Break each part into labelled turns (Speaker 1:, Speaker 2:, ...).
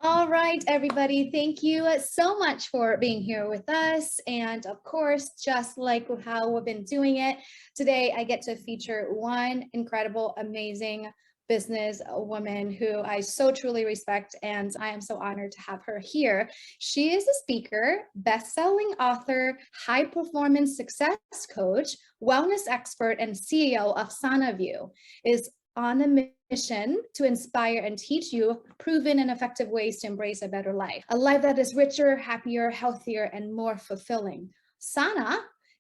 Speaker 1: All right, everybody. Thank you so much for being here with us. And of course, just like how we've been doing it, today I get to feature one incredible, amazing business woman who I so truly respect, and I am so honored to have her here. She is a speaker, best-selling author, high-performance success coach, wellness expert, and CEO of SanaView. Is on a mission to inspire and teach you proven and effective ways to embrace a better life, a life that is richer, happier, healthier, and more fulfilling. Sana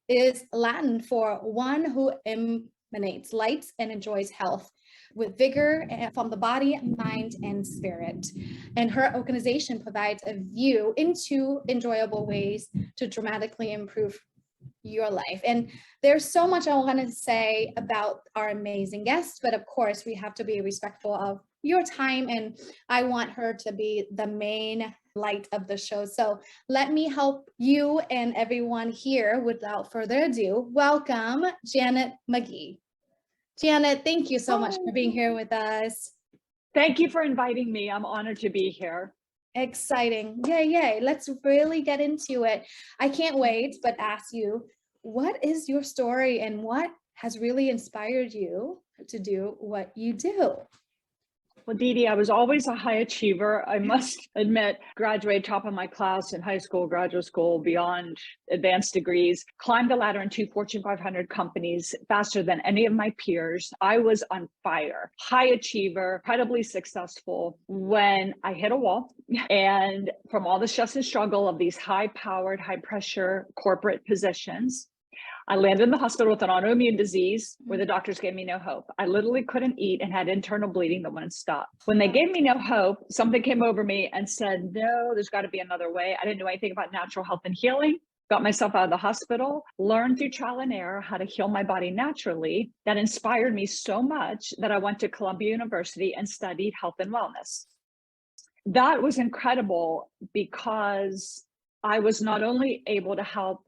Speaker 1: is Latin for one who emanates light and enjoys health with vigor from the body, mind, and spirit. And her organization provides a view into enjoyable ways to dramatically improve your life. And there's so much I want to say about our amazing guests, but of course we have to be respectful of your time, and I want her to be the main light of the show. So let me help you and everyone here. Without further ado, welcome Janet McGee. Janet, thank you so much for being here with us.
Speaker 2: Thank you for inviting me. I'm honored to be here.
Speaker 1: Exciting. Yay. Let's really get into it. I can't wait, but ask you, what is your story and what has really inspired you to do what you do?
Speaker 2: Well, Dee, I was always a high achiever. I must admit, graduated top of my class in high school, graduate school, beyond advanced degrees, climbed the ladder in 2 Fortune 500 companies faster than any of my peers. I was on fire, high achiever, incredibly successful when I hit a wall. And from all the stress and struggle of these high-powered, high-pressure corporate positions, I landed in the hospital with an autoimmune disease where the doctors gave me no hope. I literally couldn't eat and had internal bleeding that wouldn't stop. When they gave me no hope, something came over me and said, no, there's got to be another way. I didn't know anything about natural health and healing. Got myself out of the hospital, learned through trial and error how to heal my body naturally. That inspired me so much that I went to Columbia University and studied health and wellness. That was incredible because I was not only able to help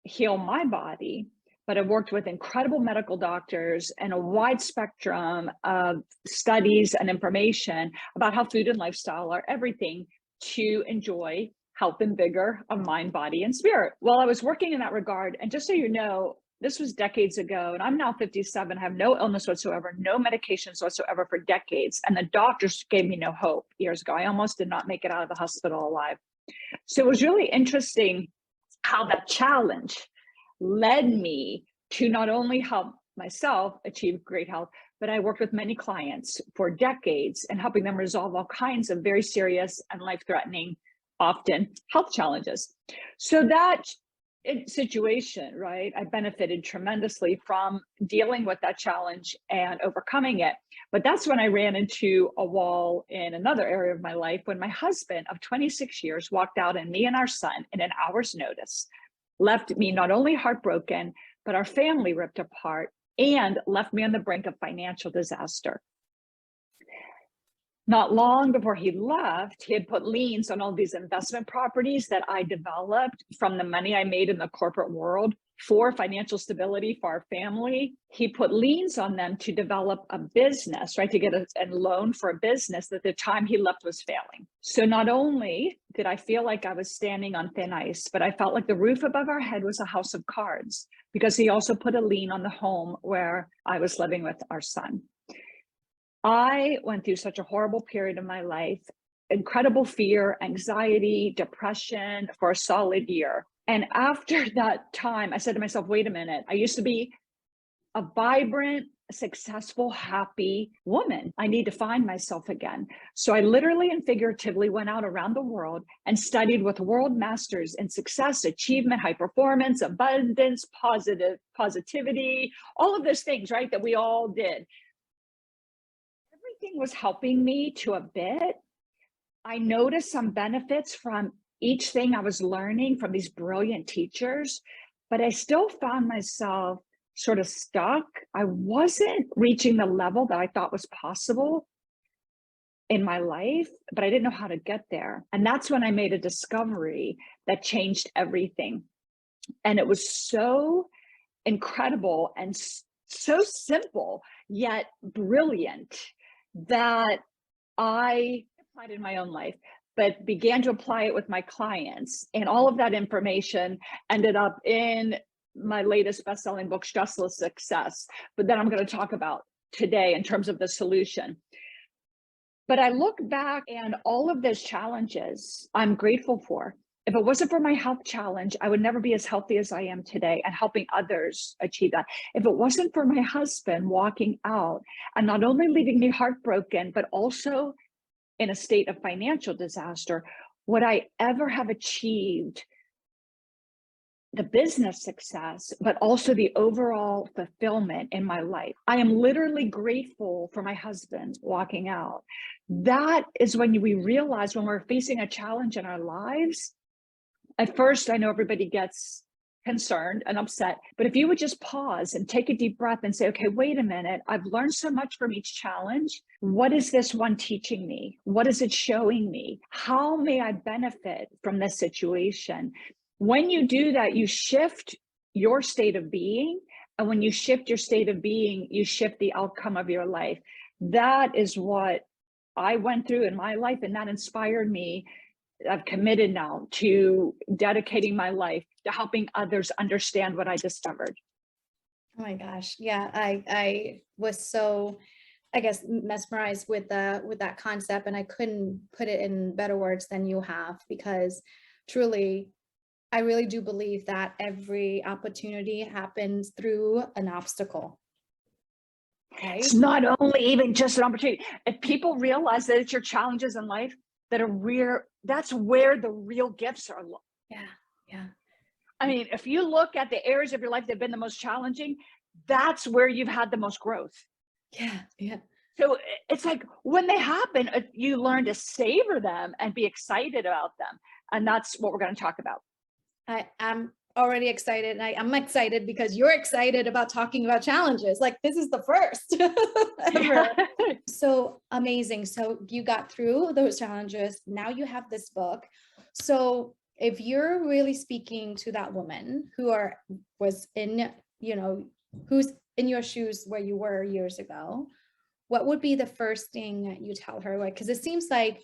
Speaker 2: heal my body, but I worked with incredible medical doctors and a wide spectrum of studies and information about how food and lifestyle are everything to enjoy health and vigor of mind, body, and spirit. Well, I was working in that regard. And just so you know, this was decades ago, and I'm now 57, I have no illness whatsoever, no medications whatsoever for decades. And the doctors gave me no hope years ago. I almost did not make it out of the hospital alive. So it was really interesting how that challenge led me to not only help myself achieve great health, but I worked with many clients for decades and helping them resolve all kinds of very serious and life-threatening, often health challenges. So that situation, right, I benefited tremendously from dealing with that challenge and overcoming it. But that's when I ran into a wall in another area of my life when my husband of 26 years walked out on me and our son in an hour's notice, left me not only heartbroken, but our family ripped apart and left me on the brink of financial disaster. Not long before he left, he had put liens on all these investment properties that I developed from the money I made in the corporate world for financial stability for our family. He put liens on them to develop a business, right? To get a loan for a business that the time he left was failing. So not only did I feel like I was standing on thin ice, but I felt like the roof above our head was a house of cards because he also put a lien on the home where I was living with our son. I went through such a horrible period of my life, incredible fear, anxiety, depression for a solid year. And after that time, I said to myself, wait a minute, I used to be a vibrant, successful, happy woman. I need to find myself again. So I literally and figuratively went out around the world and studied with world masters in success, achievement, high performance, abundance, positivity, all of those things, right, that we all did. Everything was helping me to a bit. I noticed some benefits from each thing I was learning from these brilliant teachers, but I still found myself sort of stuck. I wasn't reaching the level that I thought was possible in my life, but I didn't know how to get there. And that's when I made a discovery that changed everything. And it was so incredible and so simple, yet brilliant, that I applied in my own life, but began to apply it with my clients. And all of that information ended up in my latest best-selling book, Stressless Success. But then I'm going to talk about today in terms of the solution. But I look back and all of those challenges I'm grateful for. If it wasn't for my health challenge, I would never be as healthy as I am today and helping others achieve that. If it wasn't for my husband walking out and not only leaving me heartbroken, but also in a state of financial disaster, would I ever have achieved the business success, but also the overall fulfillment in my life? I am literally grateful for my husband walking out. That is when we realize when we're facing a challenge in our lives. At first, I know everybody gets concerned and upset, but if you would just pause and take a deep breath and say, okay, wait a minute, I've learned so much from each challenge. What is this one teaching me? What is it showing me? How may I benefit from this situation? When you do that, you shift your state of being. And when you shift your state of being, you shift the outcome of your life. That is what I went through in my life, and that inspired me. I've committed now to dedicating my life to helping others understand what I discovered.
Speaker 1: Oh my gosh. Yeah, I was so, I guess, mesmerized with that concept, and I couldn't put it in better words than you have, because truly, I really do believe that every opportunity happens through an obstacle. Right?
Speaker 2: It's not only even just an opportunity. If people realize that it's your challenges in life that are rare, that's where the real gifts are.
Speaker 1: Yeah, yeah.
Speaker 2: I mean, if you look at the areas of your life that have been the most challenging, that's where you've had the most growth.
Speaker 1: Yeah, yeah.
Speaker 2: So it's like when they happen, you learn to savor them and be excited about them. And that's what we're going to talk about.
Speaker 1: I'm already excited, and I'm excited because you're excited about talking about challenges. Like, this is the first ever. So amazing. So you got through those challenges. Now you have this book. So if you're really speaking to that woman was in, who's in your shoes where you were years ago, what would be the first thing you tell her? Like, because it seems like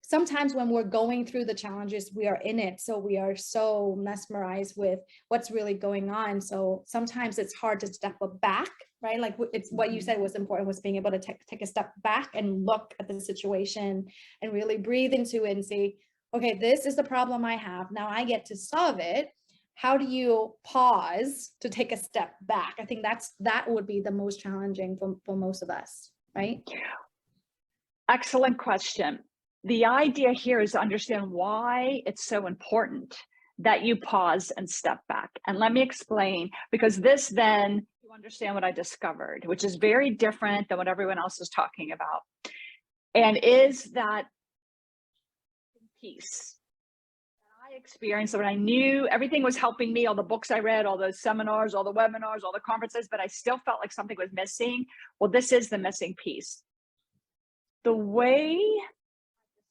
Speaker 1: sometimes when we're going through the challenges, we are in it. So we are so mesmerized with what's really going on. So sometimes it's hard to step back, right? Like, it's what you said was important, was being able to take a step back and look at the situation and really breathe into it and say, okay, this is the problem I have. Now I get to solve it. How do you pause to take a step back? I think that would be the most challenging for most of us, right?
Speaker 2: Excellent question. The idea here is to understand why it's so important that you pause and step back. And let me explain, because this then you understand what I discovered, which is very different than what everyone else is talking about. And is that peace that I experienced when I knew everything was helping me, all the books I read, all those seminars, all the webinars, all the conferences, but I still felt like something was missing. Well, this is the missing piece. The way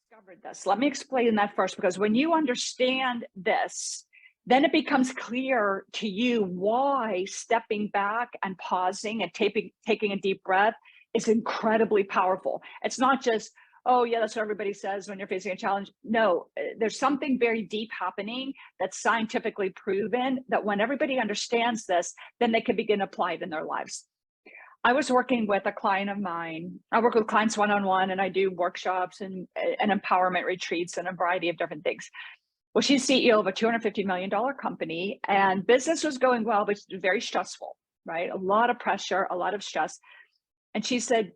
Speaker 2: discovered this. Let me explain that first, because when you understand this, then it becomes clear to you why stepping back and pausing and taking a deep breath is incredibly powerful. It's not just, oh yeah, that's what everybody says when you're facing a challenge. No, there's something very deep happening that's scientifically proven that when everybody understands this, then they can begin to apply it in their lives. I was working with a client of mine. I work with clients one-on-one, and I do workshops and empowerment retreats and a variety of different things. Well, she's CEO of a $250 million company, and business was going well, but it was very stressful, right? A lot of pressure, a lot of stress. And she said,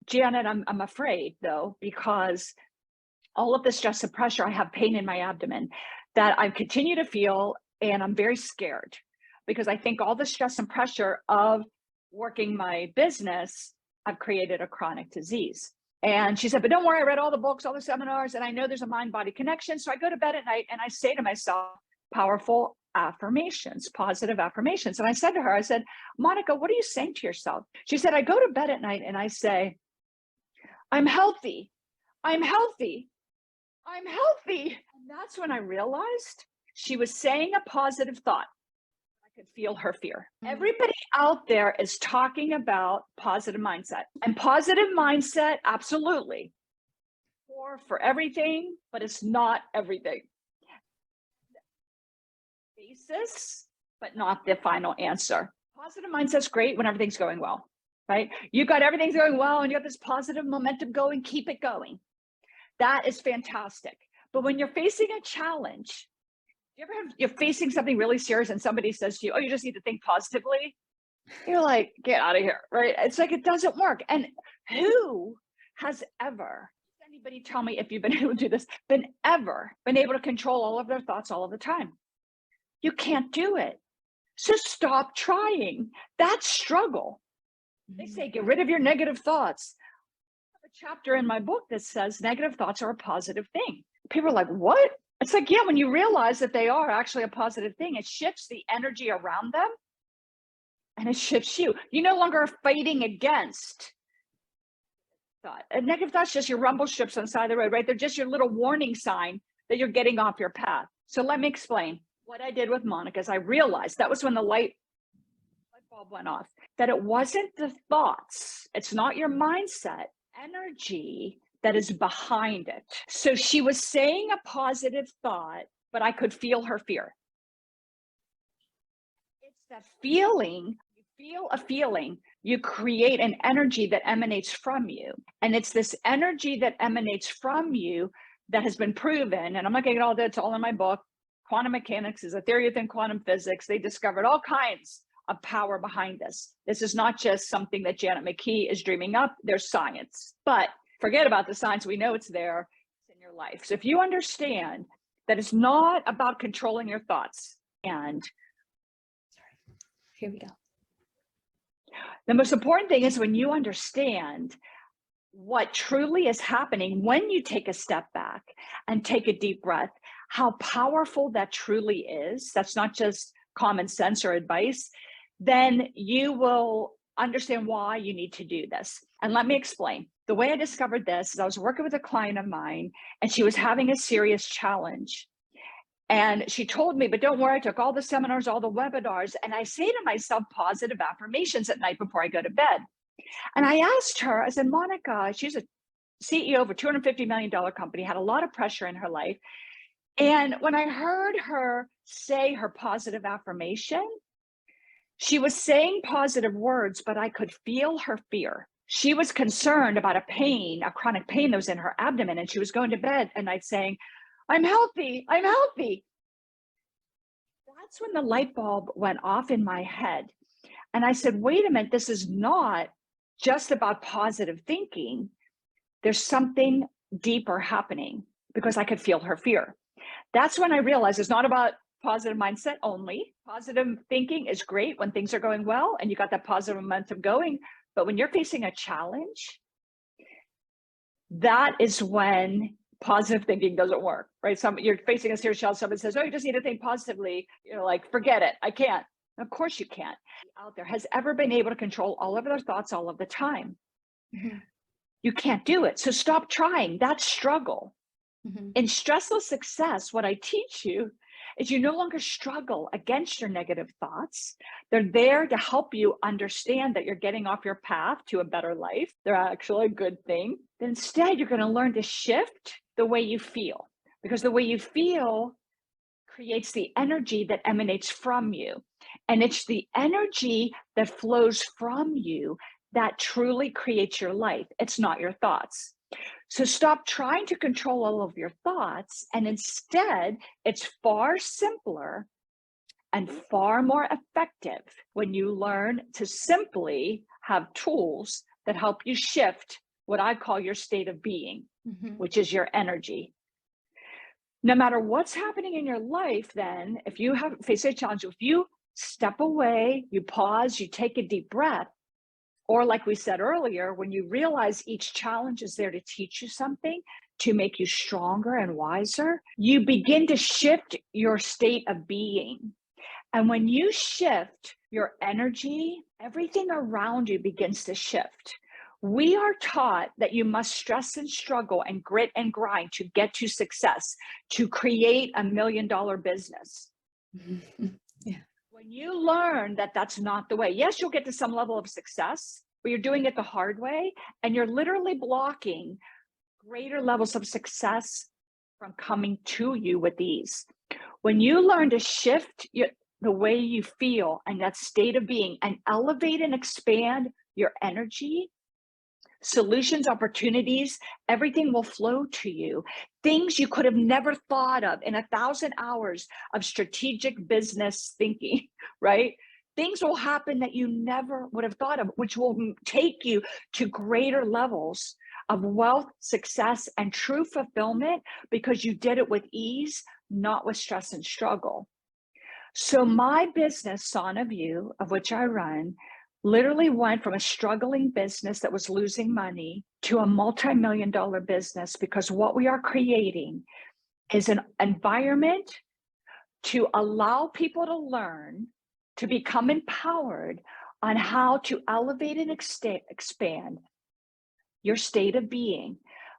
Speaker 2: Janet, I'm afraid though, because all of the stress and pressure, I have pain in my abdomen that I continue to feel, and I'm very scared because I think all the stress and pressure of working my business, I've created a chronic disease. And she said, but don't worry, I read all the books, all the seminars, and I know there's a mind-body connection. So I go to bed at night and I say to myself, powerful affirmations, positive affirmations. And I said to her, I said, Monica, what are you saying to yourself? She said, I go to bed at night and I say, I'm healthy, I'm healthy, I'm healthy. And that's when I realized she was saying a positive thought. Could feel her fear. Everybody out there is talking about positive mindset, and positive mindset, absolutely. for everything, but it's not everything. Basis, but not the final answer. Positive mindset's great when everything's going well, right? You got everything's going well and you have this positive momentum going, keep it going. That is fantastic. But when you're facing a challenge, you're facing something really serious and somebody says to you, oh, you just need to think positively. You're like, get out of here, right? It's like, it doesn't work. And who has ever, anybody tell me if you've been able to do this, been able to control all of their thoughts all of the time? You can't do it. So stop trying. That's struggle. They say, get rid of your negative thoughts. I have a chapter in my book that says negative thoughts are a positive thing. People are like, what? It's like, yeah, when you realize that they are actually a positive thing, it shifts the energy around them and it shifts you. You no longer are fighting against thought. A negative thought's just your rumble strips on the side of the road, right? They're just your little warning sign that you're getting off your path. So let me explain. What I did with Monica is I realized that was when the light bulb went off, that it wasn't the thoughts. It's not your mindset, energy that is behind it. So she was saying a positive thought, but I could feel her fear. It's that feeling. You feel a feeling, you create an energy that emanates from you. And it's this energy that emanates from you that has been proven. And I'm not getting all that, it's all in my book. Quantum mechanics is a theory within quantum physics. They discovered all kinds of power behind this. This is not just something that Janet McKee is dreaming up. There's science, but forget about the science. We know it's there. It's in your life. So if you understand that it's not about controlling your thoughts, and
Speaker 1: here we go.
Speaker 2: The most important thing is when you understand what truly is happening when you take a step back and take a deep breath, how powerful that truly is. That's not just common sense or advice. Then you will understand why you need to do this. And let me explain. The way I discovered this is I was working with a client of mine and she was having a serious challenge. And she told me, but don't worry, I took all the seminars, all the webinars, and I say to myself positive affirmations at night before I go to bed. And I asked her, I said, Monica, she's a CEO of a $250 million company, had a lot of pressure in her life. And when I heard her say her positive affirmation, she was saying positive words, but I could feel her fear. She was concerned about a pain, a chronic pain that was in her abdomen. And she was going to bed at night saying, I'm healthy, I'm healthy. That's when the light bulb went off in my head. And I said, wait a minute, this is not just about positive thinking. There's something deeper happening because I could feel her fear. That's when I realized it's not about positive mindset only. Positive thinking is great when things are going well and you got that positive momentum going. But when you're facing a challenge, that is when positive thinking doesn't work, right? You're facing a serious challenge, someone says, oh, you just need to think positively. You're like, forget it, I can't. Of course you can't. Out there has ever been able to control all of their thoughts all of the time. Mm-hmm. You can't do it. So stop trying. That's struggle. Mm-hmm. In stressless success, what I teach you is you no longer struggle against your negative thoughts. They're there to help you understand that you're getting off your path to a better life. They're actually a good thing. But instead, you're going to learn to shift the way you feel, because the way you feel creates the energy that emanates from you. And it's the energy that flows from you that truly creates your life. It's not your thoughts. So stop trying to control all of your thoughts. And instead, it's far simpler and far more effective when you learn to simply have tools that help you shift what I call your state of being, mm-hmm. which is your energy. No matter what's happening in your life, then, if you have faced a challenge, if you step away, you pause, you take a deep breath, or like we said earlier, when you realize each challenge is there to teach you something, to make you stronger and wiser, you begin to shift your state of being. And when you shift your energy, everything around you begins to shift. We are taught that you must stress and struggle and grit and grind to get to success, to create $1 million business. Yeah. When you learn that that's not the way, yes, you'll get to some level of success, but you're doing it the hard way and you're literally blocking greater levels of success from coming to you with ease. When you learn to shift the way you feel and that state of being and elevate and expand your energy, solutions, opportunities, everything will flow to you. Things you could have never thought of in 1,000 hours of strategic business thinking, right? Things will happen that you never would have thought of, which will take you to greater levels of wealth, success, and true fulfillment because you did it with ease, not with stress and struggle. So my business, Son of You, of which I run, literally went from a struggling business that was losing money to a multi-million-dollar business because what we are creating is an environment to allow people to learn, to become empowered on how to elevate and expand your state of being,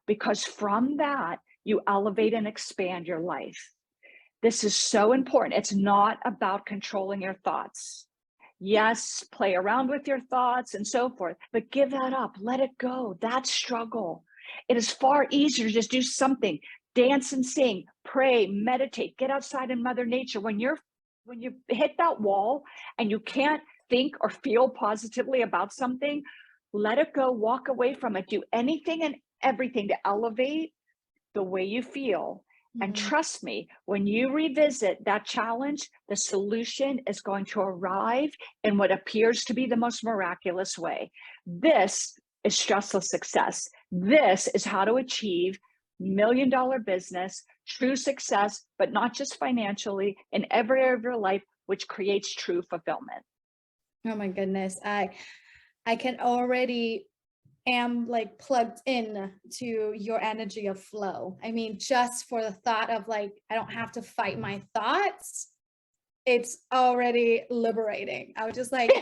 Speaker 2: because from that, you elevate and expand your life. This is so important. It's not about controlling your thoughts. Yes, play around with your thoughts and so forth, but give that up. Let it go. That's struggle. It is far easier to just do something, dance and sing, pray, meditate, get outside in Mother Nature. When you hit that wall and you can't think or feel positively about something, let it go, walk away from it, do anything and everything to elevate the way you feel. And trust me, when you revisit that challenge, the solution is going to arrive in what appears to be the most miraculous way. This is stressless success. This is how to achieve million-dollar business, true success, but not just financially, in every area of your life, which creates true fulfillment.
Speaker 1: Oh my goodness. I can already am like plugged in to your energy of flow. I mean, just for the thought of like, I don't have to fight my thoughts. It's already liberating. I was just like,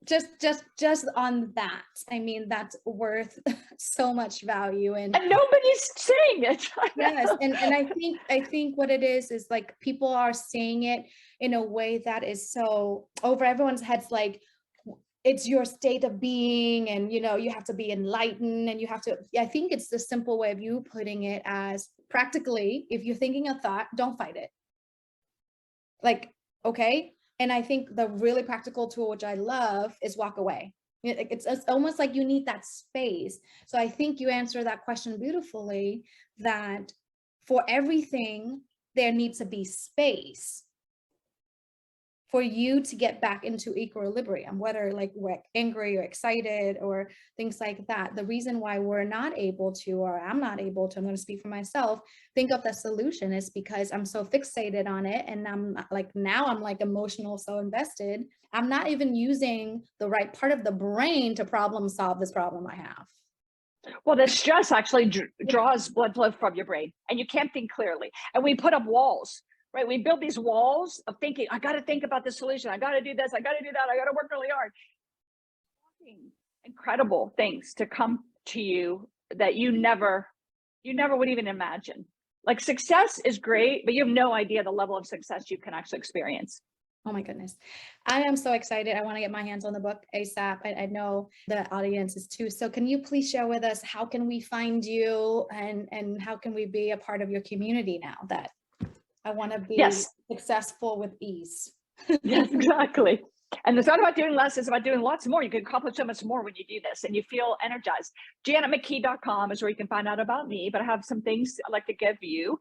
Speaker 1: just on that. I mean, that's worth so much value. And
Speaker 2: nobody's saying it.
Speaker 1: yes. And I think what it is like people are saying it in a way that is so over everyone's heads, like, it's your state of being and, you know, you have to be enlightened and you have to, I think it's the simple way of you putting it as practically, if you're thinking a thought, don't fight it. Like, okay. And I think the really practical tool, which I love, is walk away. It's almost like you need that space. So I think you answer that question beautifully, that for everything, there needs to be space for you to get back into equilibrium, whether like we're angry or excited or things like that. The reason why we're not able to, or I'm not able to, I'm going to speak for myself, think of the solution is because I'm so fixated on it. And I'm like, now I'm like emotional, so invested. I'm not even using the right part of the brain to problem solve this problem I have.
Speaker 2: Well, the stress actually draws blood flow from your brain and you can't think clearly. And we put up walls. Right? We build these walls of thinking, I got to think about the solution. I got to do this. I got to do that. I got to work really hard. Incredible things to come to you that you never would even imagine. Like success is great, but you have no idea the level of success you can actually experience.
Speaker 1: Oh my goodness. I am so excited. I want to get my hands on the book ASAP. I know the audience is too. So can you please share with us, how can we find you and how can we be a part of your community now that I want to be successful with ease?
Speaker 2: Yes, exactly. And it's not about doing less, it's about doing lots more. You can accomplish so much more when you do this and you feel energized. JanetMcKee.com is where you can find out about me, but I have some things I'd like to give you.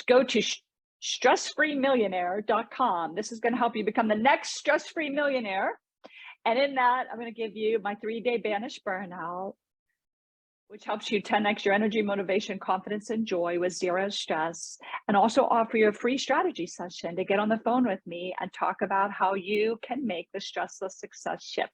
Speaker 2: Go to stressfreemillionaire.com. This is going to help you become the next stress-free millionaire. And in that, I'm going to give you my 3-day Banish Burnout, which helps you 10x your energy, motivation, confidence, and joy with zero stress, and also offer you a free strategy session to get on the phone with me and talk about how you can make the stressless success shift.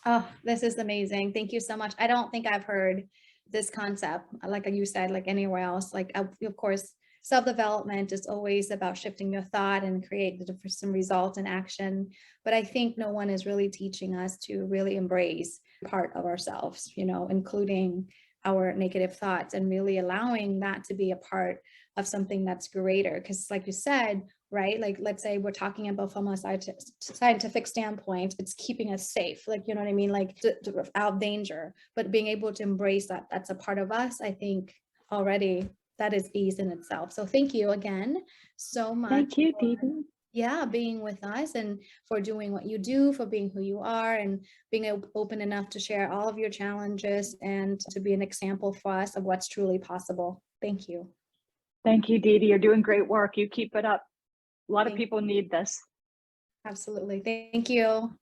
Speaker 1: Oh, this is amazing. Thank you so much. I don't think I've heard this concept, like you said, like anywhere else. Like, of course, self-development is always about shifting your thought and create some result and action. But I think no one is really teaching us to really embrace part of ourselves, you know, including our negative thoughts and really allowing that to be a part of something that's greater. Because like you said, right? Like, let's say we're talking about from a scientific standpoint, it's keeping us safe, like, you know what I mean? Like out danger, but being able to embrace that, that's a part of us, I think already that is ease in itself. So thank you again so much.
Speaker 2: Thank you, Didi.
Speaker 1: Yeah, being with us and for doing what you do, for being who you are, and being open enough to share all of your challenges and to be an example for us of what's truly possible. Thank you.
Speaker 2: Thank you, Didi. You're doing great work. You keep it up. A lot of
Speaker 1: Thank
Speaker 2: people need this.
Speaker 1: Absolutely. Thank you.